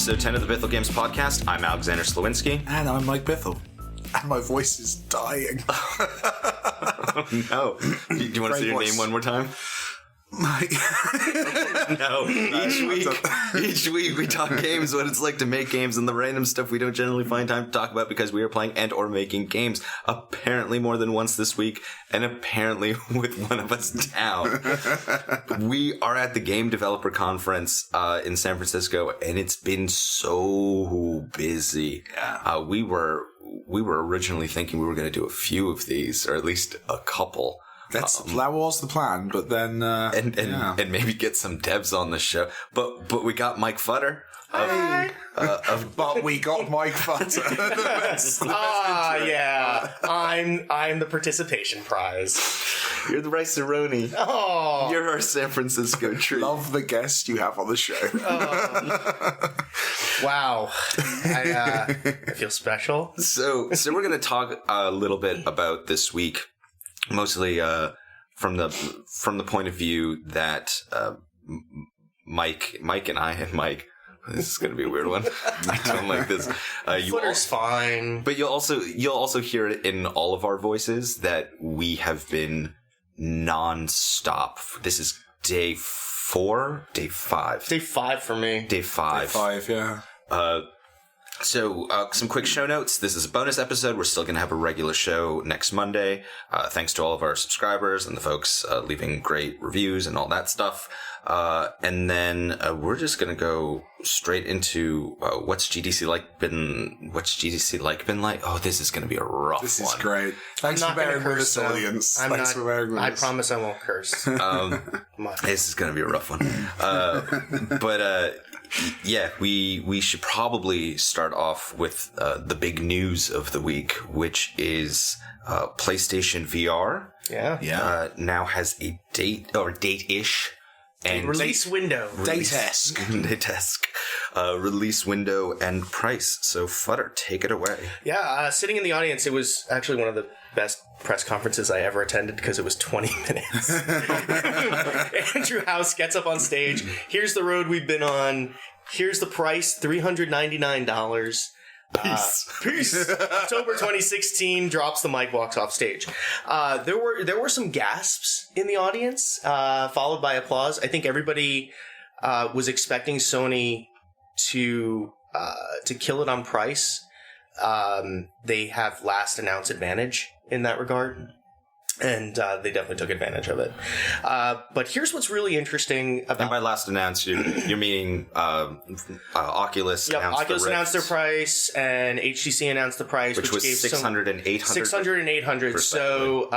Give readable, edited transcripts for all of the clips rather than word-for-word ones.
episode 10 of the Bithell Games Podcast. I'm Alexander Slowinski. And I'm Mike Bithell. And my voice is dying. Oh, no. Do you want to say your name one more time? Mike. No. Each week we talk games, what it's like to make games, and the random stuff we don't generally find time to talk about because we are playing and or making games. Apparently more than once this week, and apparently with one of us down. We are at the Game Developer Conference in San Francisco, and it's been so busy. We were originally thinking we were going to do a few of these, or at least a couple. That was the plan, but then and maybe get some devs on the show. But we got Mike Futter. But we got Mike Futter. Yeah. I'm the participation prize. You're the Rice-A-Roni. Oh. You're our San Francisco treat. Love the guest you have on the show. Wow. I feel special. So we're going to talk a little bit about this week. Mostly from the point of view that Mike and I and Mike. This is going to be a weird one. I don't like this. Futter's fine, but you'll also hear it in all of our voices that we have been non-stop. This is day 5. Day 5 for me. Day 5. Day 5, yeah. So, some quick show notes. This is a bonus episode. We're still going to have a regular show next Monday. Thanks to all of our subscribers and the folks leaving great reviews and all that stuff. And then we're just going to go straight into what's GDC been like. Oh, this is going to be a rough one. This is great. Thanks for bearing with us, audience. Thanks for bearing with us. I promise I won't curse. This is going to be a rough one. But yeah, we should probably start off with the big news of the week, which is PlayStation VR. Yeah. Now has a date or date-ish. And release window. Date-esque. Release window and price. So, Futter, take it away. Yeah, sitting in the audience, it was actually one of the best press conferences I ever attended because it was 20 minutes. Andrew House gets up on stage. Here's the road we've been on. Here's the price, $399. Peace. October 2016 drops the mic, walks off stage. There were some gasps in the audience, followed by applause. I think everybody was expecting Sony to kill it on price. They have last announce advantage in that regard. And they definitely took advantage of it. But here's what's really interesting about... And by last announced, you're meaning Oculus announced their price, and HTC announced the price, which was 600 and 800. 600 and 800. So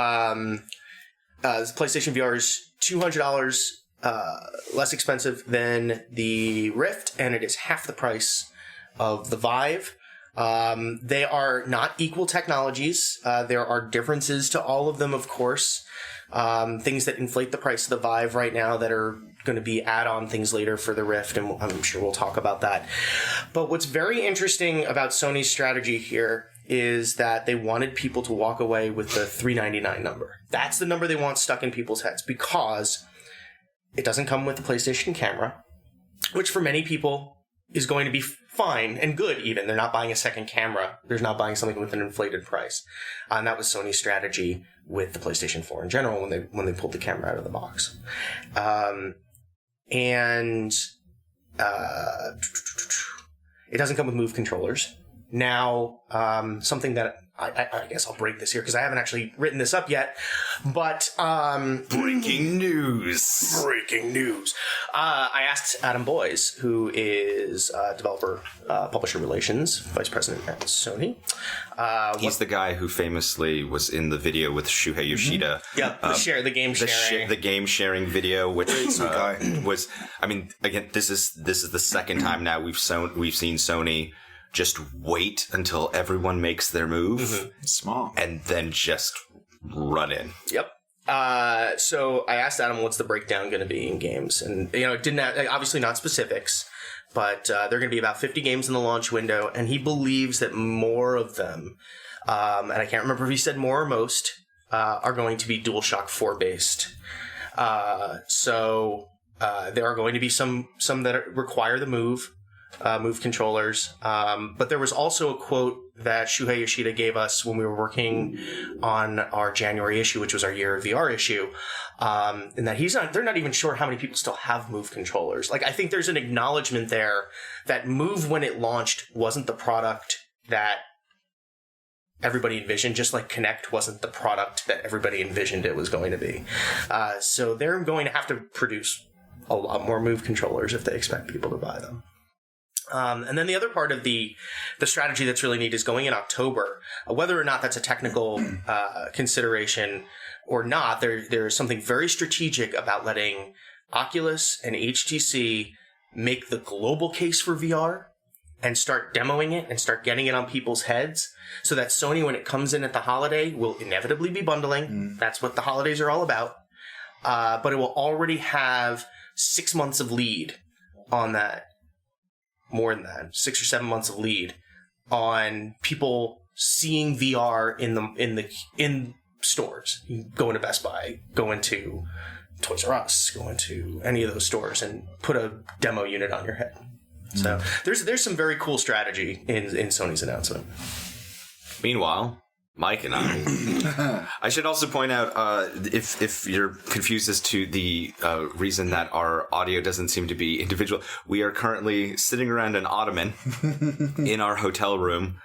PlayStation VR is $200 less expensive than the Rift, and it is half the price of the Vive. They are not equal technologies. There are differences to all of them, of course. Things that inflate the price of the Vive right now that are going to be add-on things later for the Rift, and I'm sure we'll talk about that. But what's very interesting about Sony's strategy here is that they wanted people to walk away with the $399 number. That's the number they want stuck in people's heads because it doesn't come with the PlayStation camera, which for many people is going to be fine and good even. They're not buying a second camera. They're not buying something with an inflated price. And that was Sony's strategy with the PlayStation 4 in general when they pulled the camera out of the box. It doesn't come with Move controllers. Now, something that I guess I'll break this here because I haven't actually written this up yet, but breaking news. I asked Adam Boyes, who is developer publisher relations vice president at Sony. He's the guy who famously was in the video with Shuhei Yoshida. Mm-hmm. The game sharing. The game sharing video, which was, I mean, again, this is the second time now we've seen Sony just wait until everyone makes their move. Mm-hmm. Smart. And then just run in. Yep. So I asked Adam, what's the breakdown going to be in games? And, it didn't obviously not specifics, but there are going to be about 50 games in the launch window. And he believes that more of them, and I can't remember if he said more or most, are going to be DualShock 4 based. So there are going to be some that require the Move. Move controllers. But there was also a quote that Shuhei Yoshida gave us when we were working on our January issue, which was our Year of VR issue, and that they're not even sure how many people still have Move controllers. Like, I think there's an acknowledgement there that Move, when it launched, wasn't the product that everybody envisioned, just like Kinect wasn't the product that everybody envisioned it was going to be. So they're going to have to produce a lot more Move controllers if they expect people to buy them. And then the other part of the strategy that's really neat is going in October. Whether or not that's a technical consideration or not, there's something very strategic about letting Oculus and HTC make the global case for VR and start demoing it and start getting it on people's heads, so that Sony, when it comes in at the holiday, will inevitably be bundling. That's what the holidays are all about. But it will already have 6 months of lead on that. More than that, 6 or 7 months of lead on people seeing VR in stores. You go into Best Buy, go into Toys R Us, go into any of those stores and put a demo unit on your head. So there's some very cool strategy in Sony's announcement. Meanwhile, Mike and I should also point out, if you're confused as to the reason that our audio doesn't seem to be individual, we are currently sitting around an ottoman in our hotel room,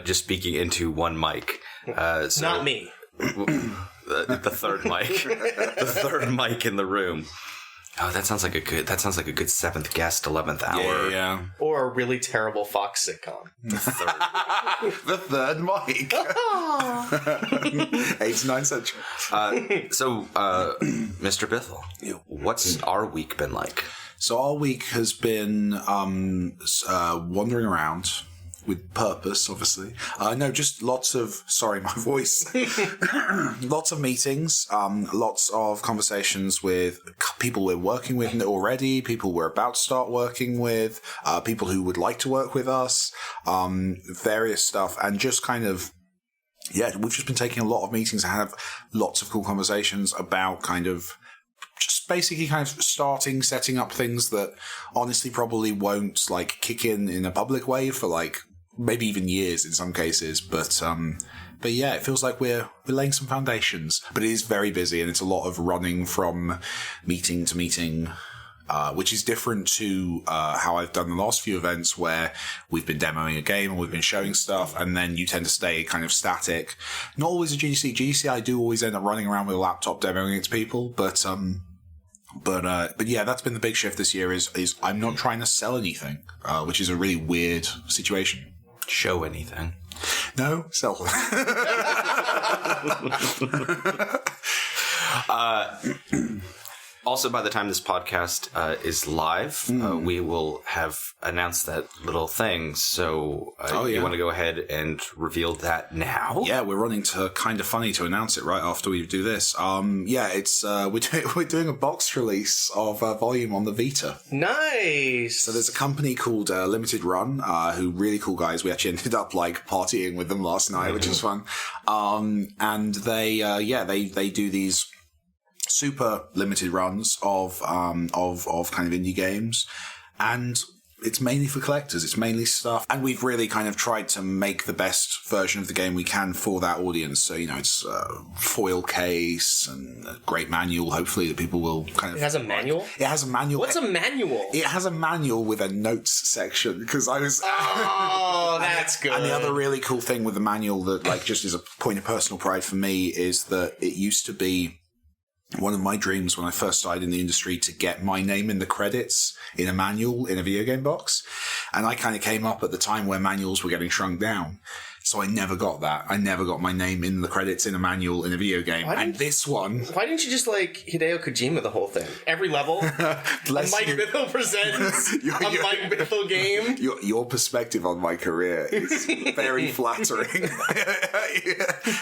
just speaking into one mic. So not me. The third mic. The third mic in the room. Oh, that sounds like a good seventh guest, 11th hour. Yeah. Or a really terrible Fox sitcom. The third mic. 89th century. So, Mr. Bithell, what's our week been like? So our week has been wandering around. With purpose, obviously. No, just lots of... Sorry, my voice. Lots of meetings, lots of conversations with people we're working with already, people we're about to start working with, people who would like to work with us, various stuff, and just kind of... Yeah, we've just been taking a lot of meetings and have lots of cool conversations about kind of... Just basically kind of setting up things that honestly probably won't, like, kick in a public way for, like, maybe even years in some cases, but yeah, it feels like we're laying some foundations. But it is very busy, and it's a lot of running from meeting to meeting, which is different to how I've done the last few events where we've been demoing a game and we've been showing stuff, and then you tend to stay kind of static. Not always a GDC. GDC, I do always end up running around with a laptop demoing it to people, but yeah, that's been the big shift this year. Is I'm not trying to sell anything, which is a really weird situation. Show anything? No, sell. Also, by the time this podcast is live, we will have announced that little thing. So you want to go ahead and reveal that now? Yeah, we're running to Kind of Funny to announce it right after we do this. It's we're doing a box release of Volume on the Vita. Nice! So there's a company called Limited Run, who really cool guys. We actually ended up like partying with them last night, which is fun. And they do these super limited runs of kind of indie games, and it's mainly for collectors. It's mainly stuff, and we've really kind of tried to make the best version of the game we can for that audience. So, it's foil case and a great manual, hopefully, that people will kind of... It has a manual? It has a manual. What's a manual? It has a manual with a notes section, because I was... Oh, that's good. And the other really cool thing with the manual that, like, just is a point of personal pride for me is that it used to be one of my dreams when I first started in the industry to get my name in the credits in a manual in a video game box. And I kind of came up at the time where manuals were getting shrunk down. So I never got that. I never got my name in the credits in a manual in a video game. And this one... Why didn't you just, like, Hideo Kojima the whole thing? Every level? Mike Bithell presents a Mike Bithell game? Your perspective on my career is very flattering.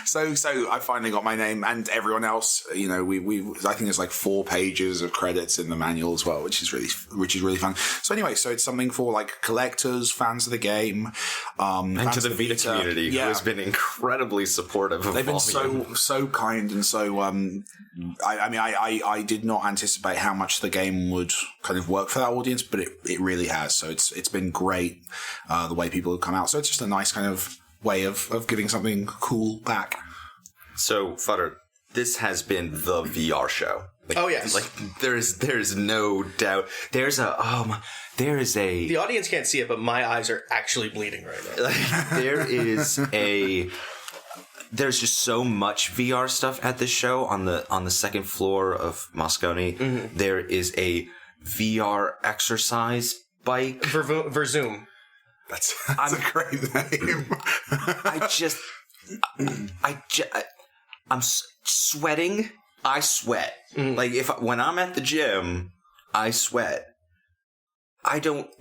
So I finally got my name, and everyone else, I think there's like 4 pages of credits in the manual as well, which is really fun. So anyway, so it's something for like collectors, fans of the game, and to the Vita community. community who has been incredibly supportive of They've been Volume. so kind and so. I did not anticipate how much the game would kind of work for that audience, but it really has. So it's been great the way people have come out. So it's just a nice kind of way of giving something cool back. So, Futter, this has been the VR show. Like, Oh, yes. Like there's no doubt. There is a The audience can't see it, but my eyes are actually bleeding right now. There's just so much VR stuff at this show on the second floor of Moscone. Mm-hmm. There is a VR exercise bike. Verzoom. That's a great name. I'm sweating. I sweat. Mm. Like when I'm at the gym, I sweat.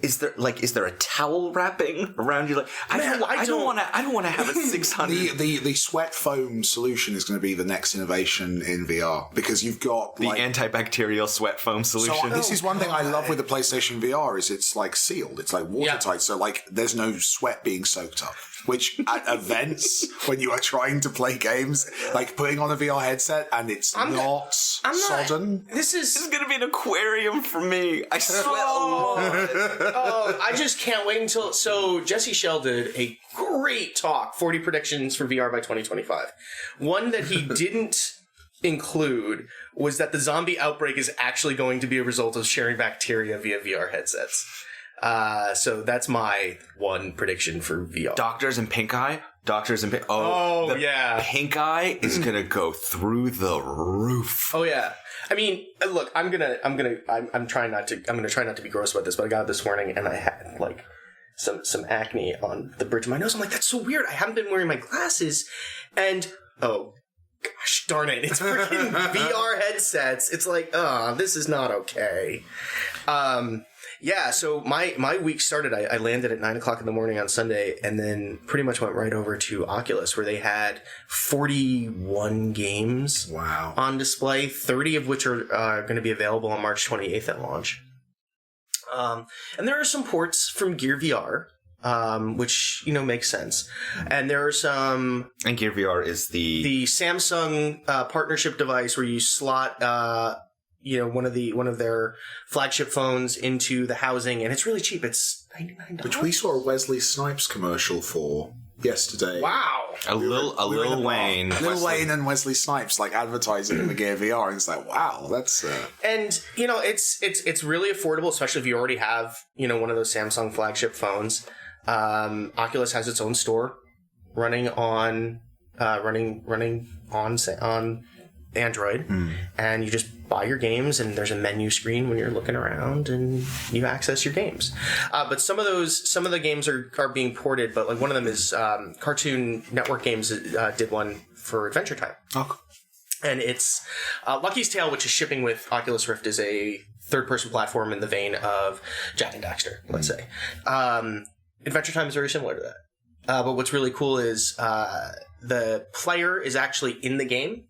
Is there a towel wrapping around you? Like I don't want to have a 600. The sweat foam solution is going to be the next innovation in VR because you've got the antibacterial sweat foam solution. So this is one thing I love with the PlayStation VR is it's like sealed. It's like watertight. Yeah. So like there's no sweat being soaked up. Which at events when you are trying to play games, like putting on a VR headset and it's not sodden. This is going to be an aquarium for me. I sweat a lot. I just can't wait until. So Jesse Shell did a great talk, 40 predictions for VR by 2025. One that he didn't include was that the zombie outbreak is actually going to be a result of sharing bacteria via VR headsets. So that's my one prediction for VR. Doctors and pink eye. Yeah. Pink eye is gonna go through the roof. Oh yeah. I mean, look, I'm gonna try not to be gross about this, but I got up this morning and I had like some acne on the bridge of my nose. I'm like, that's so weird. I haven't been wearing my glasses, and oh gosh darn it, it's freaking VR headsets. It's like, this is not okay. Yeah, so my week started, I landed at 9 o'clock in the morning on Sunday and then pretty much went right over to Oculus where they had 41 games on display, 30 of which are going to be available on March 28th at launch. And there are some ports from Gear VR, which, makes sense. And there are some... And Gear VR is the Samsung partnership device where you slot... one of their flagship phones into the housing, and it's really cheap. It's $99. Which we saw a Wesley Snipes commercial for yesterday. Wow. Lil Wayne. Lil Wayne and Wesley Snipes like advertising the Gear VR, and it's like, wow, that's... And, it's really affordable, especially if you already have, one of those Samsung flagship phones. Oculus has its own store running on Android, and you just buy your games, and there's a menu screen when you're looking around, and you access your games. But some of the games are being ported, but like one of them is Cartoon Network Games did one for Adventure Time. Oh. And it's Lucky's Tale, which is shipping with Oculus Rift, is a third-person platform in the vein of Jak and Daxter, let's say. Adventure Time is very similar to that. But what's really cool is the player is actually in the game.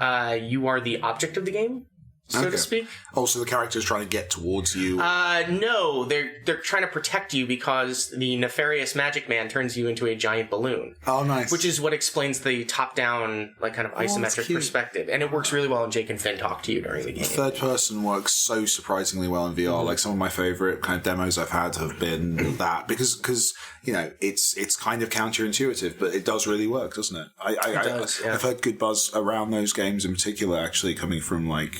You are the object of the game, so to speak. Oh, so the character is trying to get towards you? No, they're trying to protect you because the nefarious magic man turns you into a giant balloon. Oh, nice. Which is what explains the top-down, like, kind of isometric perspective. And it works really well when Jake and Finn talk to you during the game. Third person works so surprisingly well in VR. Like, some of my favorite kind of demos I've had have been that. Because it's kind of counterintuitive, but it does really work, doesn't it? It does, yeah. I've heard good buzz around those games in particular, actually, coming from, like,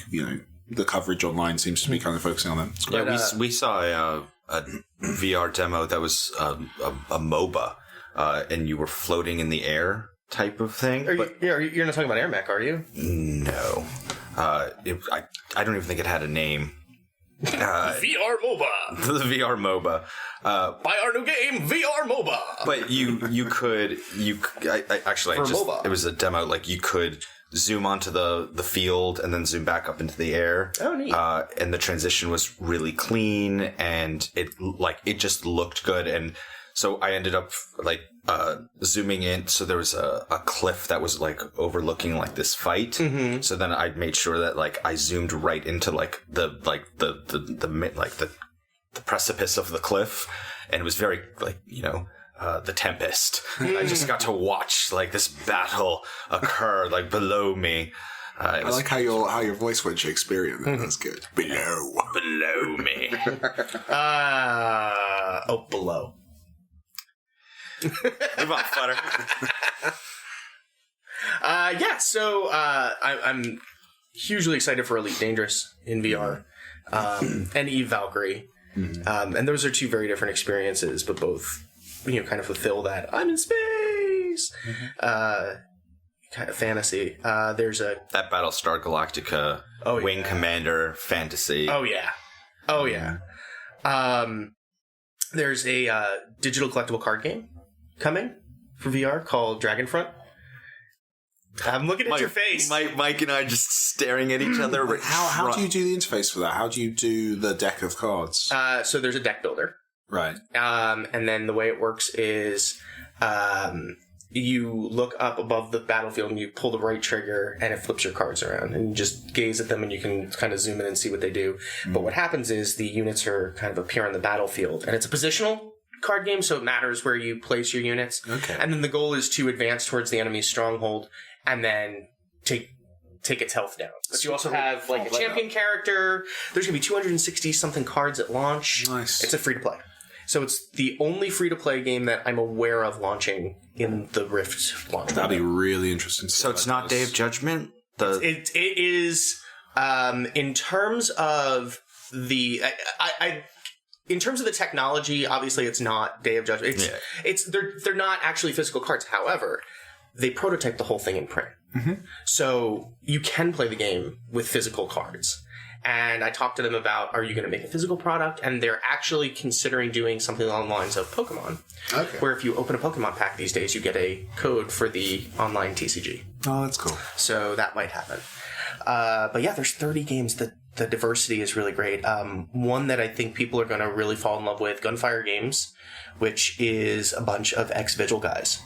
the coverage online seems to be kind of focusing on them. Yeah, we saw a VR demo that was a MOBA, and you were floating in the air type of thing. You're not talking about Air Mech, are you? No. I don't even think it had a name. VR MOBA. The VR MOBA. Buy our new game, VR MOBA. But you could it was a demo, like you could zoom onto the field and then zoom back up into the air. Oh, neat. And the transition was really clean, and it just looked good. And so I ended up zooming in. So there was a cliff that was like overlooking like this fight. Mm-hmm. So then I made sure that like I zoomed right into like the precipice of the cliff, and it was very The Tempest. I just got to watch like this battle occur like below me. I like how your voice went Shakespearean. That's good. Below me. Below. Move on, Futter. So I'm hugely excited for Elite Dangerous in VR, and Eve Valkyrie, and those are two very different experiences, but both kind of fulfill that I'm in space kind of fantasy. There's that Battlestar Galactica Wing Commander fantasy. Oh yeah. There's a digital collectible card game coming for VR called Dragonfront. I'm looking at your face. Mike and I just staring at each other. How do you do the interface for that? How do you do the deck of cards? So there's a deck builder. Right. And then the way it works is you look up above the battlefield and you pull the right trigger and it flips your cards around. And you just gaze at them and you can kind of zoom in and see what they do. But what happens is the units are kind of appear on the battlefield. And it's a positional card game, so it matters where you place your units. Okay. And then the goal is to advance towards the enemy's stronghold and then take its health down. But you also have like a champion character. There's going to be 260 something cards at launch. Nice. It's a free to play. So it's the only free to play game that I'm aware of launching in the Rift launch. That'd be really interesting. So it's not Day of Judgment? It is in terms of the in terms of the technology, obviously it's not Day of Judgment. They're not actually physical cards. However, they prototype the whole thing in print. So you can play the game with physical cards. And I talked to them about, are you going to make a physical product? And they're actually considering doing something along the lines of Pokemon. Okay. Where if you open a Pokemon pack these days, you get a code for the online TCG. Oh, that's cool. So that might happen. But yeah, there's 30 games. The diversity is really great. One that I think people are going to really fall in love with, Gunfire Games, which is a bunch of ex-Vigil guys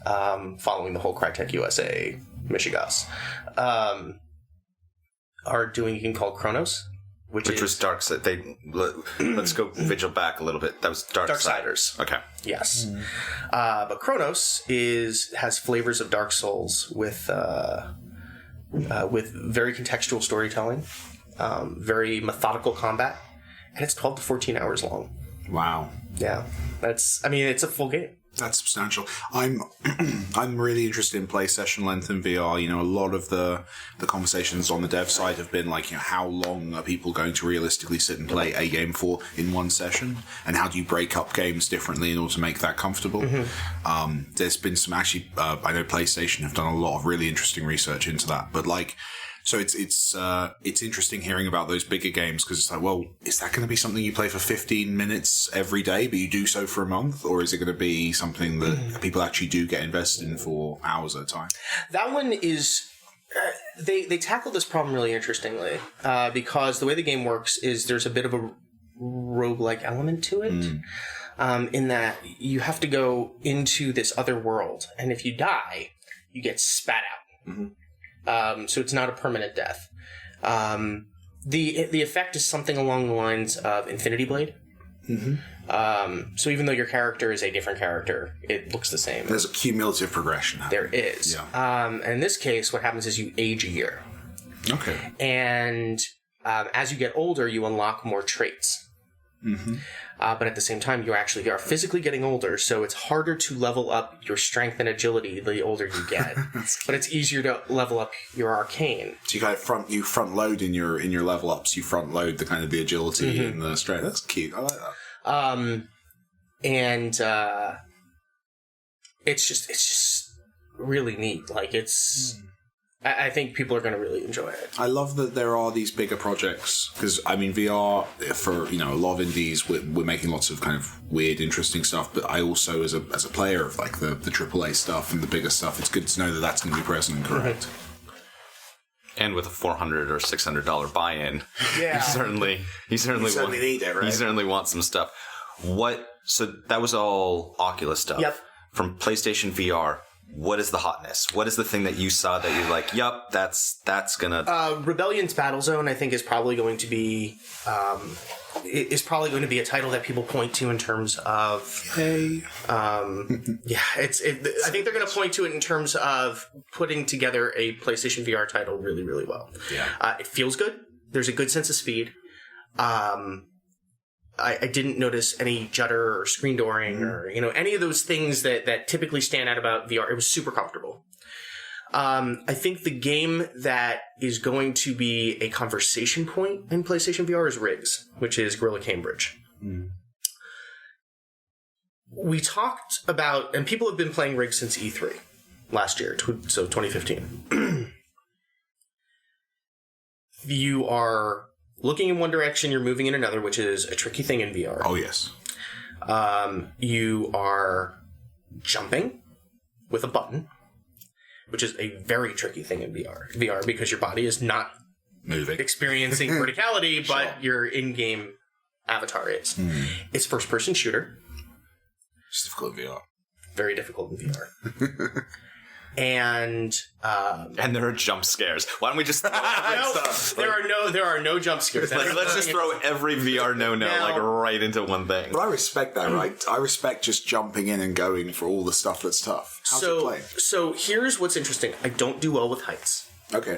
following the whole Crytek USA Michigas. Are doing a game called Chronos, which was Dark Side. Let's go Vigil back a little bit. That was Darksiders. Okay. Yes. But Chronos has flavors of Dark Souls with very contextual storytelling, very methodical combat, and it's 12 to 14 hours long. Wow. Yeah. It's a full game. That's substantial. I'm really interested in play session length in VR. A lot of the conversations on the dev side have been like, how long are people going to realistically sit and play a game for in one session? And how do you break up games differently in order to make that comfortable? There's been some actually, I know PlayStation have done a lot of really interesting research into that. But so it's interesting hearing about those bigger games because it's like, well, is that going to be something you play for 15 minutes every day, but you do so for a month, or is it going to be something that people actually do get invested in for hours at a time? That one is. They tackle this problem really interestingly because the way the game works is there's a bit of a roguelike element to it. In that you have to go into this other world, and if you die, you get spat out. So it's not a permanent death. The effect is something along the lines of Infinity Blade. So even though your character is a different character, it looks the same. There's a cumulative progression. There is. Yeah. And in this case, what happens is you age a year. Okay. And as you get older, you unlock more traits. But at the same time, you are physically getting older, so it's harder to level up your strength and agility the older you get. But it's easier to level up your arcane. So you kind of front load in your level ups. You front load the kind of the agility and the strength. That's cute. I like that. It's just really neat. Like I think people are going to really enjoy it. I love that there are these bigger projects because, VR, for a lot of indies, we're making lots of kind of weird, interesting stuff. But I also, as a player of like the AAA stuff and the bigger stuff, it's good to know that that's going to be present and correct. And with a $400 or $600 buy-in, yeah, he certainly need it, right? He certainly wants some stuff. So that was all Oculus stuff. Yep. From PlayStation VR. what is the hotness? What is the thing that you saw that you're like, yup, that's gonna... Rebellion's Battlezone, I think, is probably going to be a title that people point to in terms of... Hey. I think they're going to point to it in terms of putting together a PlayStation VR title really, really well. Yeah. It feels good. There's a good sense of speed. I didn't notice any judder or screen dooring or any of those things that typically stand out about VR. It was super comfortable. I think the game that is going to be a conversation point in PlayStation VR is Riggs, which is Gorilla Cambridge. We talked about, and people have been playing Riggs since E3 last year, so 2015. You are looking in one direction, you're moving in another, which is a tricky thing in VR. Oh, yes. You are jumping with a button, which is a very tricky thing in VR because your body is not moving, experiencing verticality, but your in-game avatar is. It's first-person shooter. It's difficult in VR. Very difficult in VR. And there are jump scares. Why don't we just... there are no jump scares. Let's just throw every VR no-no right into one thing. But I respect that, right? I respect just jumping in and going for all the stuff that's tough. How's it playing? So here's what's interesting. I don't do well with heights. Okay.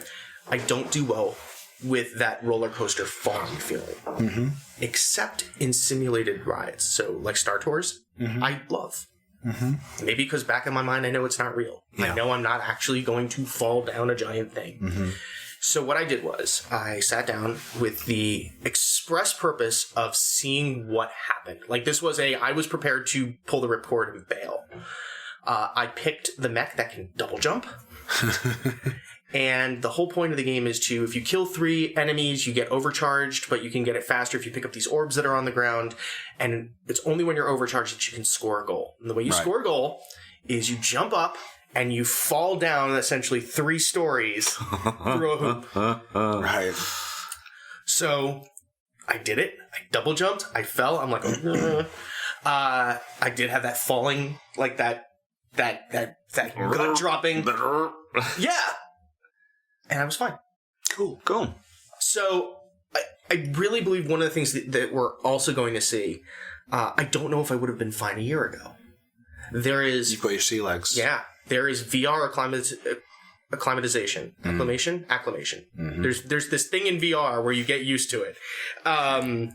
I don't do well with that roller coaster falling feeling. Except in simulated rides. So like Star Tours, I love. Maybe because back in my mind, I know it's not real. Yeah. I know I'm not actually going to fall down a giant thing. So what I did was I sat down with the express purpose of seeing what happened. Like this was I was prepared to pull the ripcord and bail. I picked the mech that can double jump. And the whole point of the game is if you kill 3 enemies, you get overcharged, but you can get it faster if you pick up these orbs that are on the ground. And it's only when you're overcharged that you can score a goal. And the way you score a goal is you jump up and you fall down essentially 3 stories through a hoop. Right. So I did it. I double jumped. I fell. I'm like, I did have that falling, like that gut dropping. Yeah. And I was fine. Cool. So I really believe one of the things that we're also going to see, I don't know if I would have been fine a year ago. You've got your sea legs. Yeah. There is VR acclimatization. Acclimation. There's this thing in VR where you get used to it. And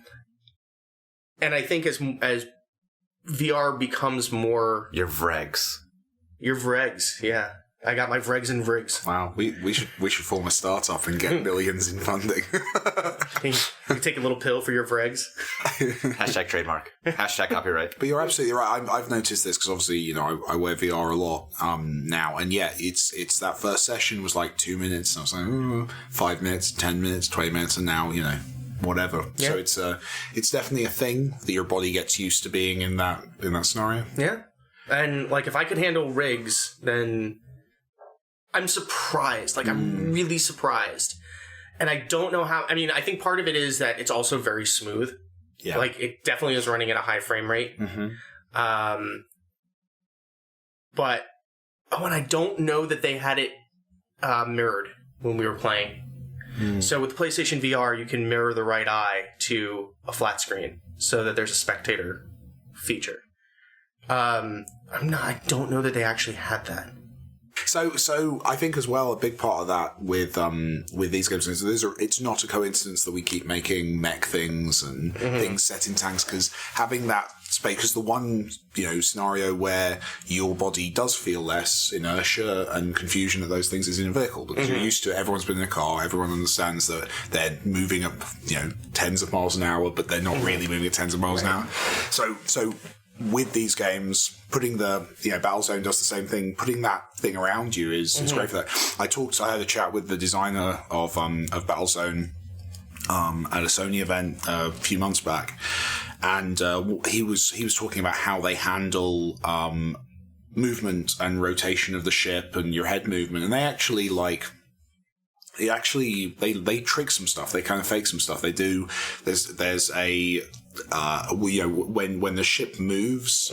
I think as VR becomes more... Your vregs, yeah. I got my vregs and vrigs. Wow, we should form a startup and get millions in funding. You take a little pill for your vregs. Hashtag trademark. Hashtag copyright. But you're absolutely right. I've noticed this because obviously, I wear VR a lot now, and yeah, it's that first session was like 2 minutes, and I was like 5 minutes, 10 minutes, 20 minutes, and now whatever. Yeah. So it's definitely a thing that your body gets used to being in that scenario. Yeah, and like if I could handle rigs, then I'm surprised. Like I'm really surprised. And I don't know how... I mean, I think part of it is that it's also very smooth. Yeah. Like, it definitely is running at a high frame rate. But... Oh, and I don't know that they had it mirrored when we were playing. So with PlayStation VR, you can mirror the right eye to a flat screen so that there's a spectator feature. I don't know that they actually had that. So I think as well a big part of that with these games is it's not a coincidence that we keep making mech things and things set in tanks, because having that space, because the one scenario where your body does feel less inertia and confusion of those things is in a vehicle, because you're used to it. Everyone's been in a car, everyone understands that they're moving up tens of miles an hour, but they're not really moving at tens of miles an hour. So with these games, putting the Battlezone does the same thing. Putting that thing around you is great for that. I had a chat with the designer of Battlezone at a Sony event a few months back, and he was talking about how they handle movement and rotation of the ship and your head movement, and they actually they trick some stuff. They kind of fake some stuff. They do. There's when the ship moves,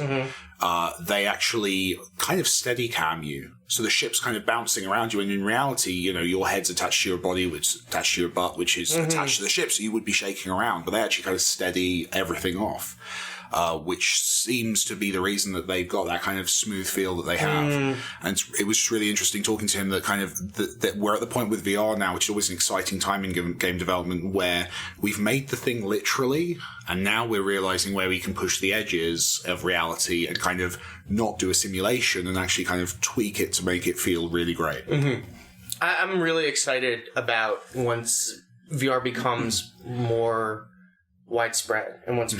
they actually kind of steady cam you. So the ship's kind of bouncing around you, and in reality, your head's attached to your body, which is attached to your butt, which is attached to the ship, so you would be shaking around, but they actually kind of steady everything off. Which seems to be the reason that they've got that kind of smooth feel that they have. And it was just really interesting talking to him that kind of that we're at the point with VR now, which is always an exciting time in game development, where we've made the thing literally, and now we're realizing where we can push the edges of reality and kind of not do a simulation and actually kind of tweak it to make it feel really great. I'm really excited about once VR becomes more widespread and once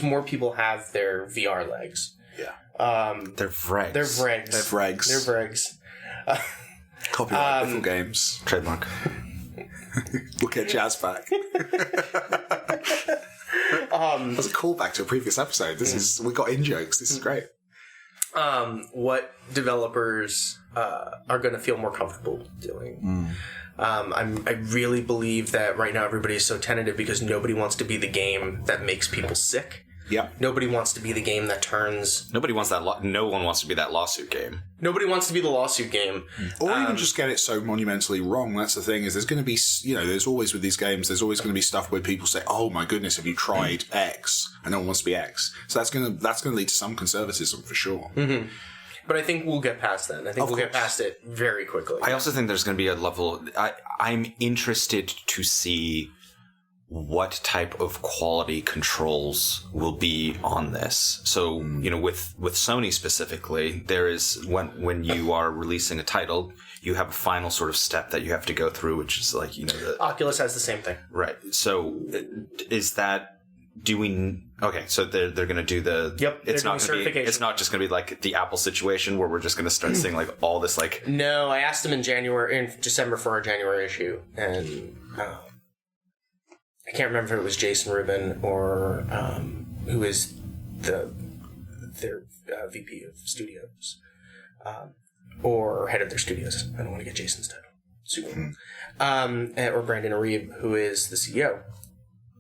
more people have their VR legs. Yeah. They're vregs. They're vregs. Copyright Bithell Games. Trademark. We'll get Jazz back. That's a callback to a previous episode. We got in jokes. This is great. What developers are going to feel more comfortable doing. I really believe that right now everybody is so tentative because nobody wants to be the game that makes people sick. Yeah. Nobody wants to be the game that turns... Nobody wants that. No one wants to be that lawsuit game. Nobody wants to be the lawsuit game. Or even just get it so monumentally wrong. That's the thing, is there's going to be, there's always with these games, there's always going to be stuff where people say, oh my goodness, have you tried X? And no one wants to be X. So that's going to lead to some conservatism for sure. Mm-hmm. But I think we'll get past that. I think we'll get past it very quickly. I also think there's going to be a level... I'm interested to see what type of quality controls will be on this. So, with Sony specifically, there is, when you are releasing a title, you have a final sort of step that you have to go through, which is like, the... Oculus has the same thing. Right. So, is that... Okay, so they're going to do the... Yep, it's not certification. It's not just going to be like the Apple situation where we're just going to start seeing like all this like... No, I asked them in December for our January issue, and I can't remember if it was Jason Rubin or who is their VP of studios or head of their studios. I don't want to get Jason's title. Super. Or Brandon Arieb, who is the CEO.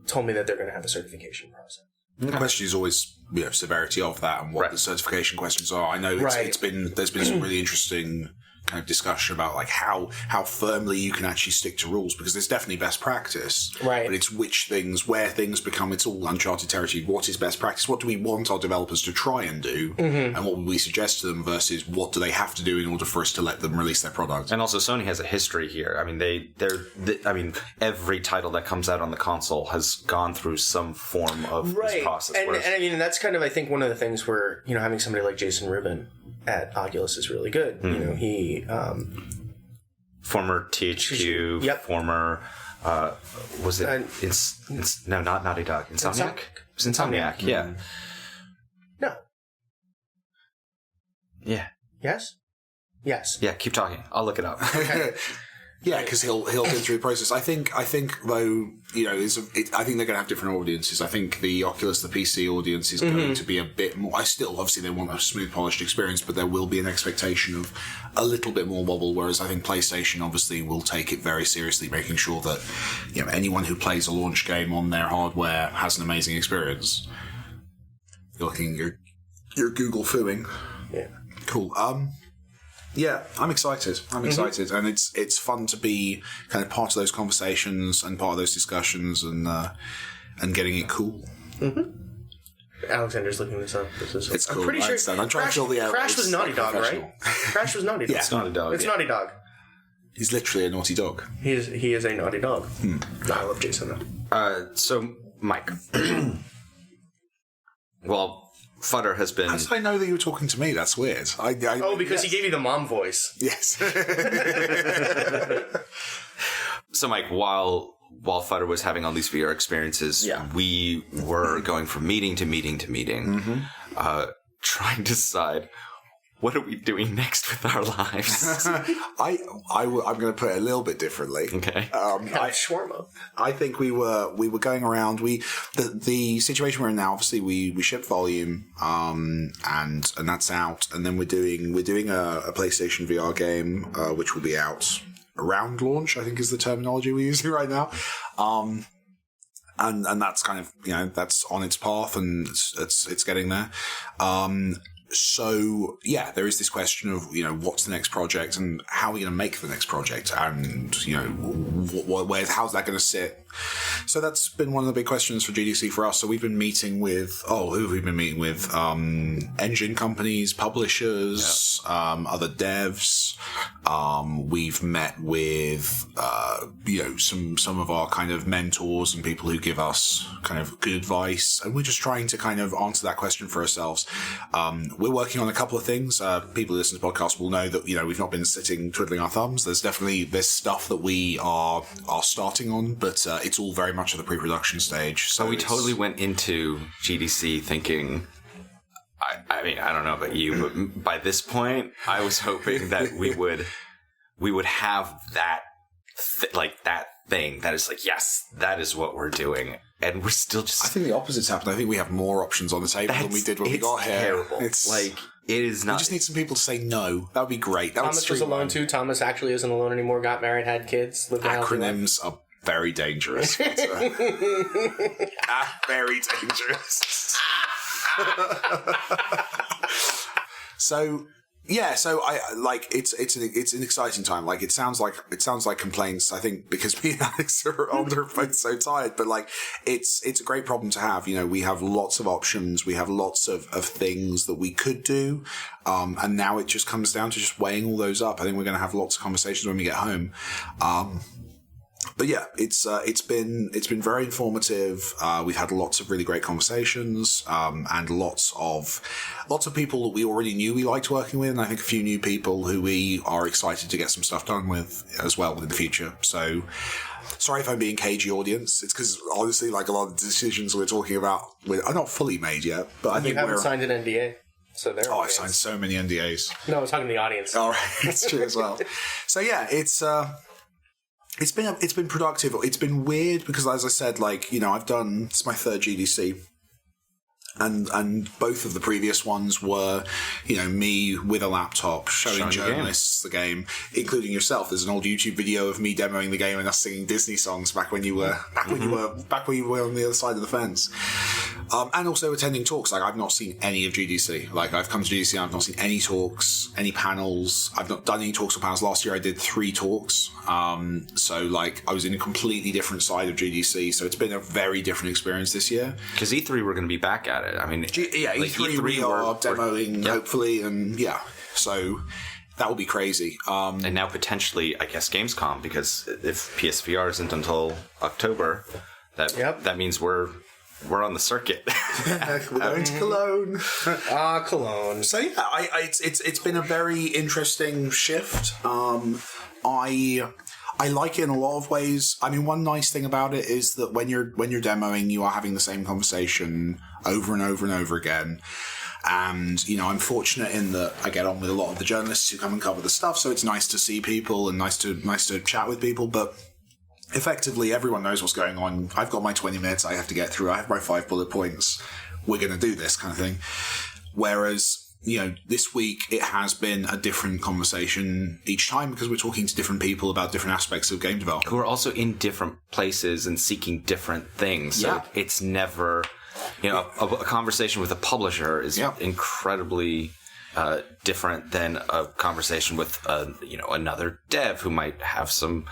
Told me that they're going to have a certification process. The question is always severity of that and what the certification questions are. I know there's been some really interesting kind of discussion about like how firmly you can actually stick to rules, because there's definitely best practice, right? But it's where things become, it's all uncharted territory. What is best practice? What do we want our developers to try and do, and what would we suggest to them versus what do they have to do in order for us to let them release their product? And also, Sony has a history here. I mean, every title that comes out on the console has gone through some form of this process. And I mean, that's kind of, I think, one of the things where having somebody like Jason Rubin at Oculus is really good. He former THQ, former was it no, not Naughty Dog, Insomniac? It was Insomniac, yeah. No. Yeah. Yes. Yeah, keep talking. I'll look it up. Okay. Yeah, because he'll go through the process. I think though, I think they're going to have different audiences. I think the Oculus, the PC audience is going to be a bit more. Obviously they want a smooth, polished experience, but there will be an expectation of a little bit more wobble. Whereas I think PlayStation obviously will take it very seriously, making sure that anyone who plays a launch game on their hardware has an amazing experience. You're looking, you're Google fooing. Yeah. Cool. Yeah, I'm excited. And it's fun to be kind of part of those conversations and part of those discussions and getting it cool. Alexander's looking this up. It's cool. I'm pretty sure. I'm trying to fill the Crash was Naughty Dog, right? Crash was Naughty Dog. Yeah, it's Naughty Dog. It's Naughty Dog. He's literally a naughty dog. He is a naughty dog. I love Jason though. So Mike, well. Futter has been... How did I know that you were talking to me? That's weird. Because he gave you the mom voice. Yes. So, Mike, while Futter was having all these VR experiences, we were going from meeting to meeting to meeting, trying to decide... what are we doing next with our lives? I'm going to put it a little bit differently. Okay. Shawarma. I think we were going around. The situation we're in now. Obviously, we ship volume, and that's out. And then we're doing a PlayStation VR game, which will be out around launch. I think is the terminology we're using right now. and that's kind of, that's on its path, and it's getting there. So yeah, there is this question of, what's the next project and how are we going to make the next project, and how's that going to sit? So that's been one of the big questions for GDC for us. So we've been meeting with who have we been meeting with? Engine companies, publishers, other devs. We've met with some of our kind of mentors and people who give us kind of good advice, and we're just trying to kind of answer that question for ourselves. We're working on a couple of things. People who listen to the podcast will know that we've not been sitting twiddling our thumbs. There's stuff that we are starting on, but it's all very much at the pre-production stage. So we totally went into GDC thinking, I mean, I don't know about you, but by this point, I was hoping that we would have that that thing that is like, yes, that is what we're doing, and we're still just. I think the opposite's happened. I think we have more options on the table than we did when we got here. Terrible. It's like it is not. We just need some people to say no. That would be great. Thomas was alone too. Thomas actually isn't alone anymore. Got married, had kids. Lived Acronyms are very dangerous. Very dangerous. So I like it's an exciting time. Like it sounds like complaints, I think, because me and Alex are both so tired, but like it's a great problem to have. We have lots of options, we have lots of things that we could do, and now it just comes down to just weighing all those up. I think we're going to have lots of conversations when we get home. But yeah, it's been very informative. We've had lots of really great conversations, and lots of people that we already knew we liked working with, and I think a few new people who we are excited to get some stuff done with as well in the future. So, sorry if I'm being cagey, audience. It's because honestly, like a lot of the decisions we're talking about are not fully made yet. But I think you haven't signed an NDA. So there. I've signed so many NDAs. No, I was talking to the audience. All right, that's true as well. So yeah, It's been productive. It's been weird because, as I said, it's my third GDC. And both of the previous ones were, me with a laptop showing journalists the game, including yourself. There's an old YouTube video of me demoing the game and us singing Disney songs back when you were on the other side of the fence. And also attending talks. Like, I've not seen any of GDC. Like, I've come to GDC and I've not seen any talks, any panels. I've not done any talks or panels. Last year I did 3 talks. So like I was in a completely different side of GDC. So it's been a very different experience this year. Because E3 we're going to be back at it. I mean, E3 we are demoing, hopefully, and so that will be crazy. And now potentially, I guess, Gamescom, because if PSVR isn't until October, that means we're on the circuit. We're going to Cologne. Cologne. So yeah, it's been a very interesting shift. I like it in a lot of ways. I mean, one nice thing about it is that when you're demoing, you are having the same conversation over and over and over again. And, I'm fortunate in that I get on with a lot of the journalists who come and cover the stuff. So it's nice to see people and nice to chat with people. But effectively, everyone knows what's going on. I've got my 20 minutes I have to get through. I have my 5 bullet points. We're going to do this kind of thing. Whereas, this week it has been a different conversation each time because we're talking to different people about different aspects of game development. Who are also in different places and seeking different things. So it's never, a conversation with a publisher is incredibly different than a conversation with, another dev who might have some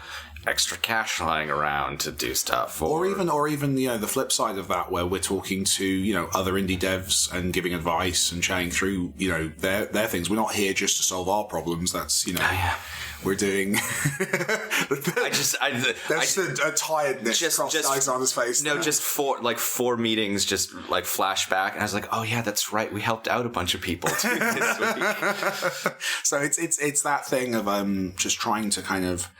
extra cash lying around to do stuff, or even the flip side of that, where we're talking to other indie devs and giving advice and chatting through their things. We're not here just to solve our problems. That's we're doing. That's a tiredness just Alexander's face. No, just 4 meetings, just like flashback, and I was like, oh yeah, that's right. We helped out a bunch of people too this week. So it's that thing of just trying to kind of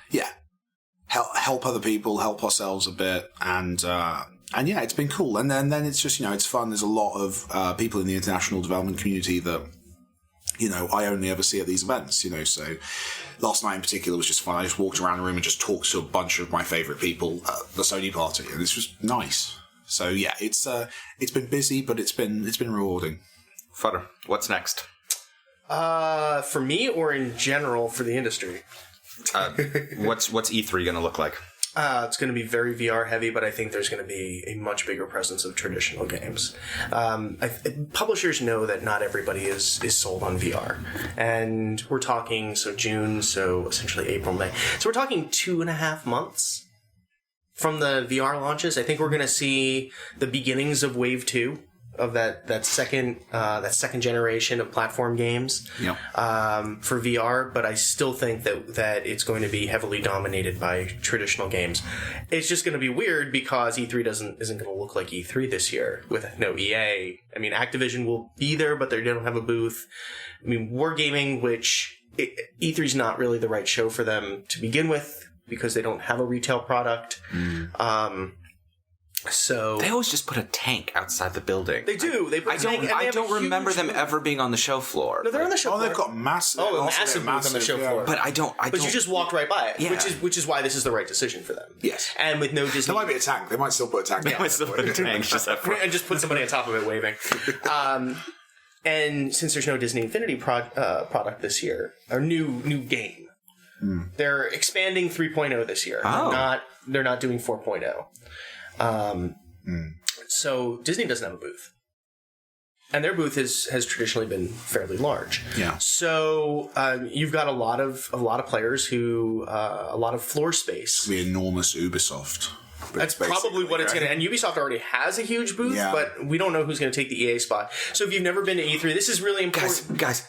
help other people, help ourselves a bit, and it's been cool. And then it's just it's fun. There's a lot of people in the international development community that I only ever see at these events. So last night in particular was just fun. I just walked around the room and just talked to a bunch of my favorite people at the Sony party, and this was nice. So yeah, it's been busy, but it's been rewarding. Futter, what's next? For me or in general for the industry? What's E3 going to look like? It's going to be very VR heavy, but I think there's going to be a much bigger presence of traditional games. Publishers know that not everybody is sold on VR. And we're talking, June, so essentially April, May. So we're talking 2.5 months from the VR launches. I think we're going to see the beginnings of Wave 2 of that second generation of platform games for VR, but I still think that it's going to be heavily dominated by traditional games. It's just going to be weird because E3 isn't going to look like E3 this year with no EA. I mean, Activision will be there, but they don't have a booth. I mean, Wargaming, which E3's not really the right show for them to begin with because they don't have a retail product. So they always just put a tank outside the building. They do. They put a tank, and I don't remember them ever being on the show floor. No, they're on the show floor. They've got massive. A massive booth on the show floor. But I don't. But you just walked right by it, Yeah. which is why this is the right decision for them. Yes. And with no Disney, There might be a tank. They might still put a tank. They might still put a tank just up front. and just put somebody on top of it waving. And since there's no Disney Infinity product this year, or new game, they're expanding 3.0 this year. Oh. They're not doing 4.0. So Disney doesn't have a booth, and their booth has traditionally been fairly large. Yeah. So you've got a lot of players who a lot of floor space. The enormous Ubisoft. That's probably what it's going to. And Ubisoft already has a huge booth, but we don't know who's going to take the EA spot. So if you've never been to E3, this is really important. Guys,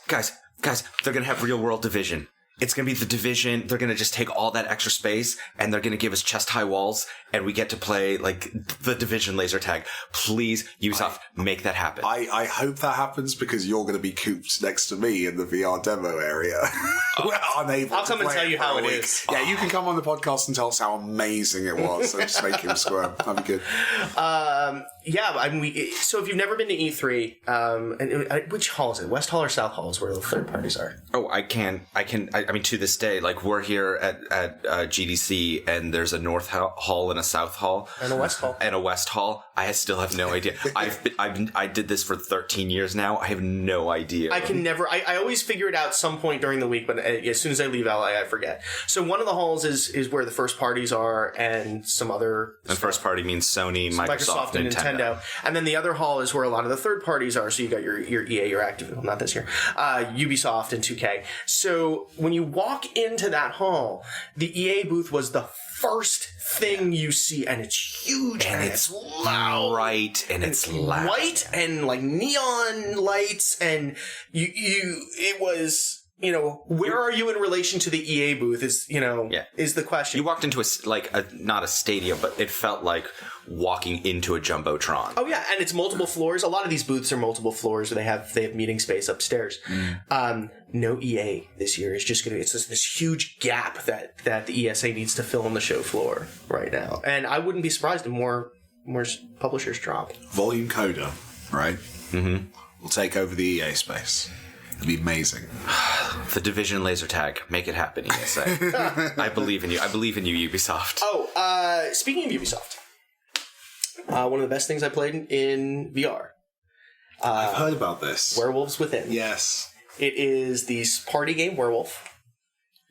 they're going to have Real World Division. It's going to be the Division. They're going to just take all that extra space and they're going to give us chest-high walls and we get to play like the Division laser tag. Please, Ubisoft, make that happen. I hope that happens because you're going to be cooped next to me in the VR demo area. We're unable I'll come and tell you how it is. Yeah, you can come on the podcast and tell us how amazing it was and just make him squirm. That'd be good. So if you've never been to E3, which hall is it? West Hall or South Hall is where the third parties are? Oh, I mean, to this day, like we're here at GDC and there's a North Hall and a South Hall. And a West Hall. And a West Hall. I still have no idea. I did this for 13 years now. I have no idea. I can never, I always figure it out some point during the week, but as soon as I leave LA, I forget. So one of the halls is where the first parties are and some other... And first party means Sony, Microsoft and Nintendo. And then the other hall is where a lot of the third parties are. So you got your EA, your Activision, not this year, Ubisoft and 2K. So when you walk into that hall, the EA booth was the first thing you see, and it's huge and it's loud, bright, and it's loud, white and like neon lights, and it was. Where are you in relation to the EA booth is the question. You walked into not a stadium, but it felt like walking into a Jumbotron. Oh yeah, and it's multiple floors. A lot of these booths are multiple floors where they have meeting space upstairs. No EA this year. It's just this huge gap that the ESA needs to fill on the show floor right now. And I wouldn't be surprised if more publishers drop. Volume Coder, right? Mm-hmm. Will take over the EA space. It'd be amazing. The Division laser tag. Make it happen, ESA. I believe in you. I believe in you, Ubisoft. Oh, speaking of Ubisoft, one of the best things I played in VR. I've heard about this. Werewolves Within. Yes. It is the party game Werewolf.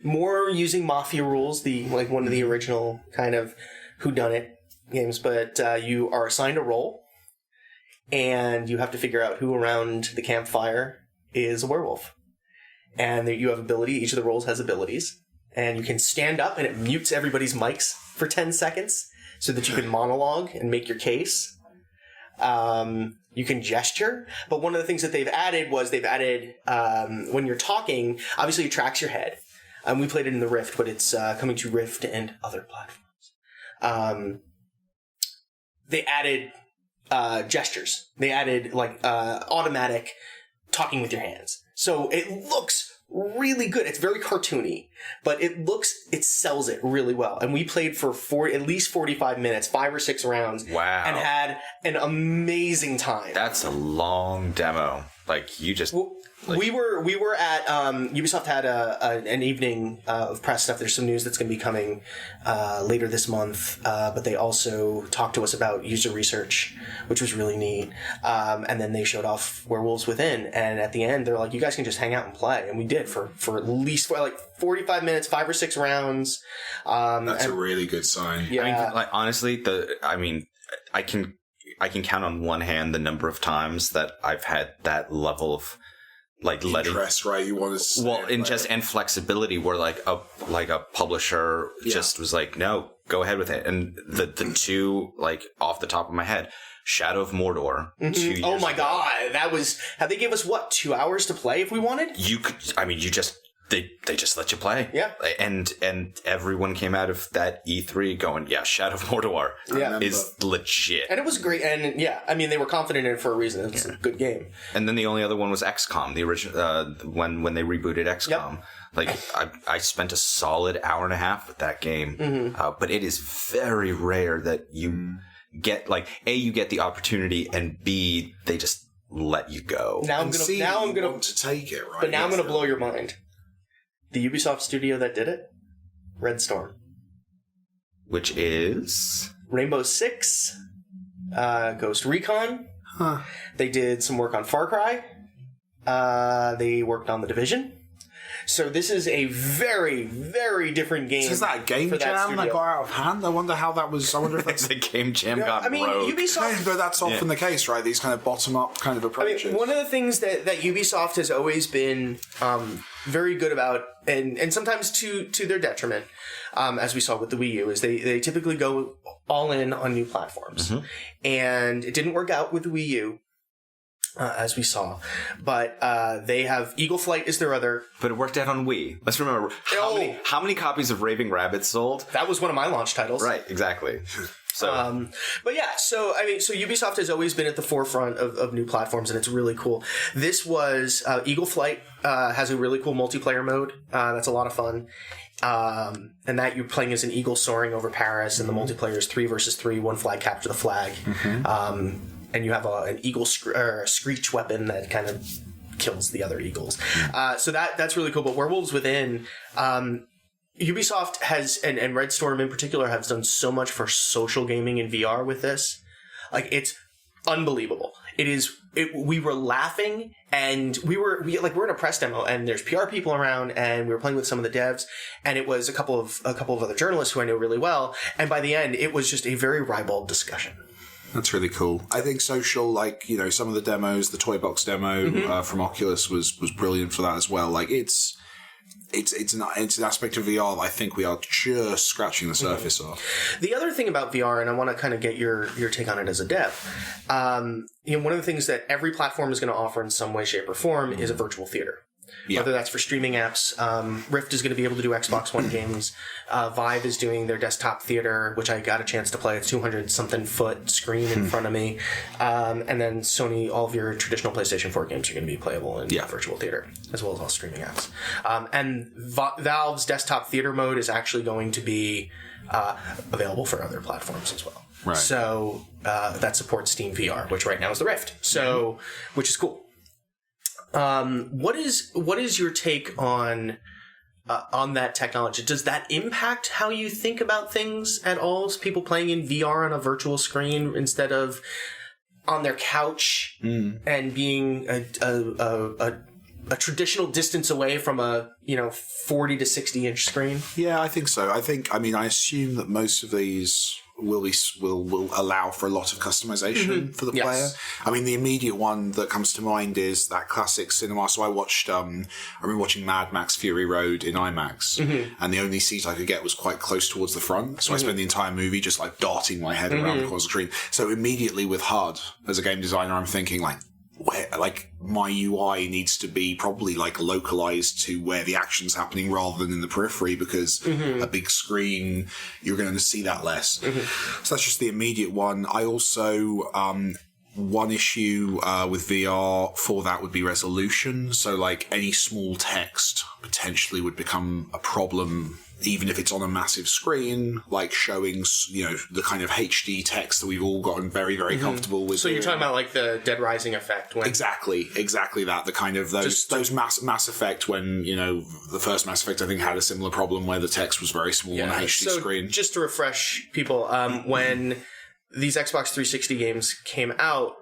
More using Mafia rules, one of the original kind of whodunit games, but you are assigned a role, and you have to figure out who around the campfire is a werewolf. And you have ability. Each of the roles has abilities. And you can stand up and it mutes everybody's mics for 10 seconds so that you can monologue and make your case. You can gesture. But one of the things that they've added when you're talking, obviously it tracks your head. We played it in the Rift, but it's coming to Rift and other platforms. They added gestures. They added automatic talking with your hands. So it looks really good. It's very cartoony, but it sells it really well. And we played for at least 45 minutes, 5 or 6 rounds. Wow. And had an amazing time. That's a long demo. Like you just. We were at Ubisoft had an evening of press stuff. There's some news that's going to be coming later this month, but they also talked to us about user research, which was really neat. And then they showed off Werewolves Within, and at the end they're like, "You guys can just hang out and play," and we did for at least like 45 minutes, 5 or 6 rounds. That's a really good sign. Yeah, I mean, like honestly, I can count on one hand the number of times that I've had that level of. Like interest, right? You want to and flexibility where like a publisher just was like, no, go ahead with it. And the two, like off the top of my head, Shadow of Mordor. 2 years oh my ago. god, that was how they gave us 2 hours to play if we wanted. You could, they just let you play. Yeah. And everyone came out of that E3 going, yeah, Shadow of Mordor is legit. And it was great. And yeah, I mean, they were confident in it for a reason. It's a good game. And then the only other one was XCOM, the original, when they rebooted XCOM. Yep. Like, I spent a solid hour and a half with that game. But it is very rare that you get, like, A, you get the opportunity, and B, they just let you go. Now I'm gonna want to take it, right? But now I'm gonna blow your mind. The Ubisoft studio that did it, Red Storm, which is Rainbow Six, Ghost Recon. Huh. They did some work on Far Cry. They worked on The Division. So this is a very, very different game. So is that a game jam that got out of hand? I wonder how that was. I wonder if that's the game jam got rogue. Ubisoft, but that's often the case, right? These kind of bottom-up kind of approaches. I mean, one of the things that Ubisoft has always been very good about, and sometimes to their detriment, as we saw with the Wii U, is they typically go all in on new platforms. And it didn't work out with the Wii U. As we saw, but they have Eagle Flight is their other. But it worked out on Wii. Let's remember how many copies of Raving Rabbit sold. That was one of my launch titles. Right, exactly. So, but yeah, so Ubisoft has always been at the forefront of new platforms, and it's really cool. This was Eagle Flight has a really cool multiplayer mode that's a lot of fun. And that you're playing as an eagle soaring over Paris, and the multiplayer is 3 versus 3, one flag capture the flag. And you have an eagle screech weapon that kind of kills the other eagles. So that's really cool. But Werewolves Within, Ubisoft has, and Red Storm in particular, has done so much for social gaming in VR with this. Like, it's unbelievable. We were laughing, and we're in a press demo, and there's PR people around, and we were playing with some of the devs, and it was a couple of other journalists who I know really well. And by the end, it was just a very ribald discussion. That's really cool. I think social, like, you know, some of the demos, the Toy Box demo from Oculus was brilliant for that as well. Like, it's an aspect of VR that I think we are just scratching the surface of. The other thing about VR, and I want to kind of get your take on it as a dev, you know, one of the things that every platform is going to offer in some way, shape, or form is a virtual theater. Yeah. Whether that's for streaming apps, Rift is going to be able to do Xbox One games. Vive is doing their desktop theater, which I got a chance to play. It's 200-something foot screen in front of me. And then Sony, all of your traditional PlayStation 4 games are going to be playable in virtual theater, as well as all streaming apps. And Valve's desktop theater mode is actually going to be available for other platforms as well. Right. So that supports Steam VR, which right now is the Rift. So, which is cool. What is your take on that technology? Does that impact how you think about things at all? Is people playing in VR on a virtual screen instead of on their couch and being a traditional distance away from a 40 to 60 inch screen? Yeah, I think so. I assume that most of these will allow for a lot of customization for the player. I mean, the immediate one that comes to mind is that classic cinema. So I remember watching Mad Max Fury Road in IMAX, and the only seat I could get was quite close towards the front. So I spent the entire movie just like darting my head around the corner of the screen. So immediately with HUD, as a game designer, I'm thinking like my UI needs to be probably like localized to where the action's happening rather than in the periphery, because a big screen, you're going to see that less. So that's just the immediate one. I also, one issue with VR for that would be resolution. So, like, any small text potentially would become a problem, even if it's on a massive screen, like showing, the kind of HD text that we've all gotten very, very comfortable with. So you're talking about like the Dead Rising effect? Exactly that. The kind of those Mass Effect, when, the first Mass Effect, I think, had a similar problem where the text was very small on a HD screen. Just to refresh people, when these Xbox 360 games came out,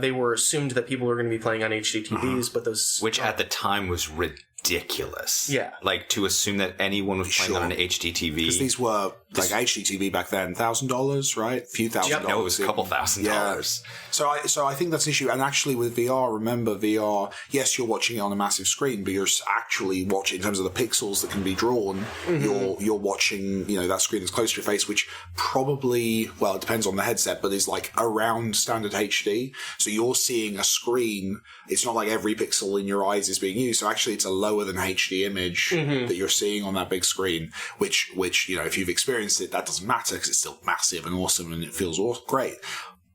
they were assumed that people were going to be playing on HD TVs, but those... Which at the time was ridiculous. Yeah. Like, to assume that anyone was playing on an HD TV. Because these were, HD TV back then, $1,000, right? A few $1,000. No, it was a couple $1,000. Yeah. So I think that's an issue. And actually with VR, remember, VR, yes, you're watching it on a massive screen, but you're actually watching, in terms of the pixels that can be drawn, you're watching, that screen is close to your face, which probably, well, it depends on the headset, but is like around standard HD. So you're seeing a screen. It's not like every pixel in your eyes is being used. So actually it's a lower than HD image that you're seeing on that big screen, which, if you've experienced it, that doesn't matter because it's still massive and awesome and it feels great.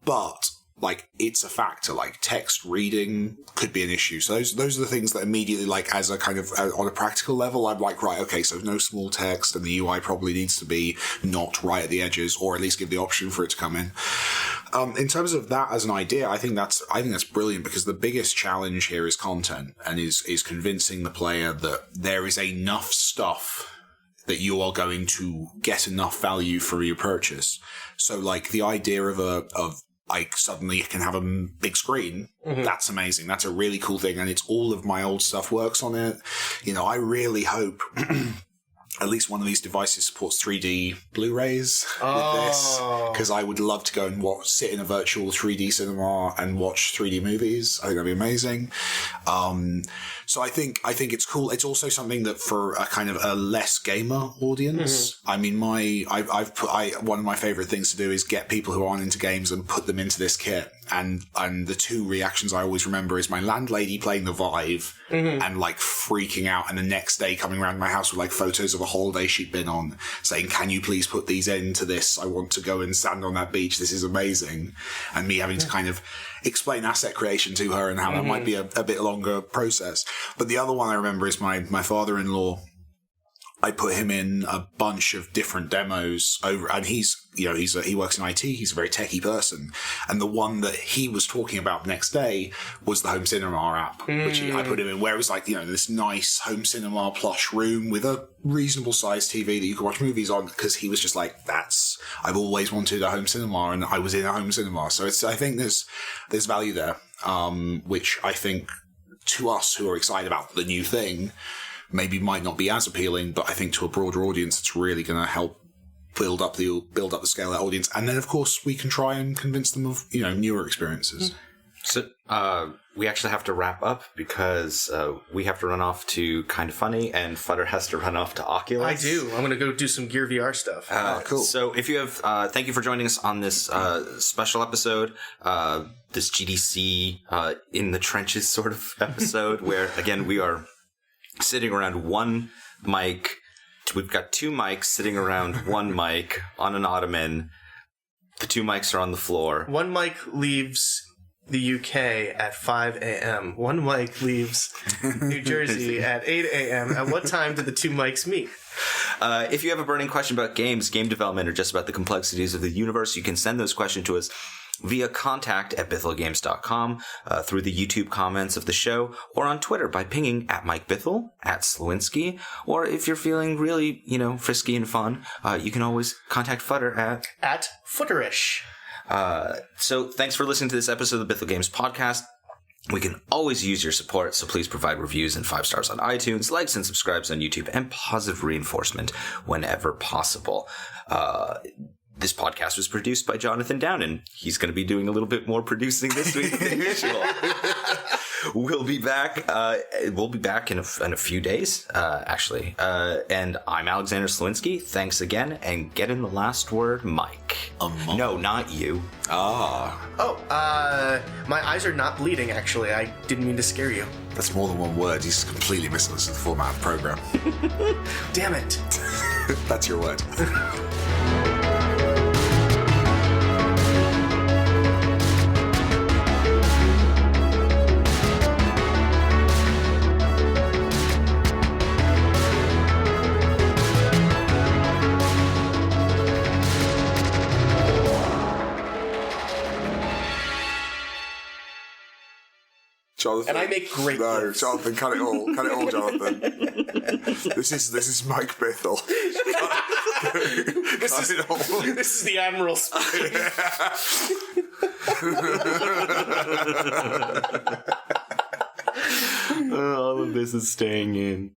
But, like, it's a factor. Like, text reading could be an issue. So those are the things that immediately, like, as a kind of, on a practical level, I'm like, right, okay, so no small text, and the UI probably needs to be not right at the edges, or at least give the option for it to come in. In terms of that as an idea, I think that's brilliant, because the biggest challenge here is content, and is convincing the player that there is enough stuff that you are going to get enough value for your purchase. So, like, the idea of suddenly can have a big screen, that's amazing. That's a really cool thing, and it's all of my old stuff works on it. I really hope at least one of these devices supports 3D Blu-rays with this, because I would love to go and sit in a virtual 3D cinema and watch 3D movies. I think that'd be amazing. So I think it's cool. It's also something that for a kind of a less gamer audience. I mean, one of my favorite things to do is get people who aren't into games and put them into this kit. And the two reactions I always remember is my landlady playing the Vive and like freaking out, and the next day coming around my house with like photos of a holiday she'd been on, saying, "Can you please put these into this? I want to go and stand on that beach. This is amazing." And me having to kind of explain asset creation to her and how that might be a bit longer process. But the other one I remember is my father-in-law. I put him in a bunch of different demos over, and he works in IT. He's a very techie person. And the one that he was talking about next day was the home cinema app, which I put him in, where it was like, this nice home cinema plush room with a reasonable sized TV that you could watch movies on, because he was just like, I've always wanted a home cinema, and I was in a home cinema. So I think there's value there, which I think to us who are excited about the new thing, maybe might not be as appealing, but I think to a broader audience, it's really going to help build up the scale of that audience. And then, of course, we can try and convince them of, newer experiences. So we actually have to wrap up, because we have to run off to Kind of Funny, and Futter has to run off to Oculus. I do. I'm going to go do some Gear VR stuff. Cool. So if you have, thank you for joining us on this special episode, this GDC in the trenches sort of episode, where, again, we are sitting around one mic. We've got two mics sitting around one mic on an ottoman. The two mics are on the floor. One mic leaves the UK at 5 a.m. One mic leaves New Jersey at 8 a.m. At what time do the two mics meet? If you have a burning question about games, game development, or just about the complexities of the universe, you can send those questions to us via contact@BithelGames.com, through the YouTube comments of the show, or on Twitter by pinging @MikeBithell, @Slowinski, or if you're feeling really, frisky and fun, you can always contact Futter at Futterish. So thanks for listening to this episode of the Bithell Games Podcast. We can always use your support, so please provide reviews and 5 stars on iTunes, likes and subscribes on YouTube, and positive reinforcement whenever possible. This podcast was produced by Jonathan Downen. He's going to be doing a little bit more producing this week than usual. We'll be back. We'll be back in a few days, actually. And I'm Alexander Slowinski. Thanks again, and get in the last word, Mike. No, not you. My eyes are not bleeding, actually. I didn't mean to scare you. That's more than one word. He's completely misunderstood the format of the program. Damn it. That's your word. Jonathan. And I make great No, gifts. Jonathan, cut it all, Jonathan. This is Mike Bithell. This is the Admiral speaking. All of this is staying in.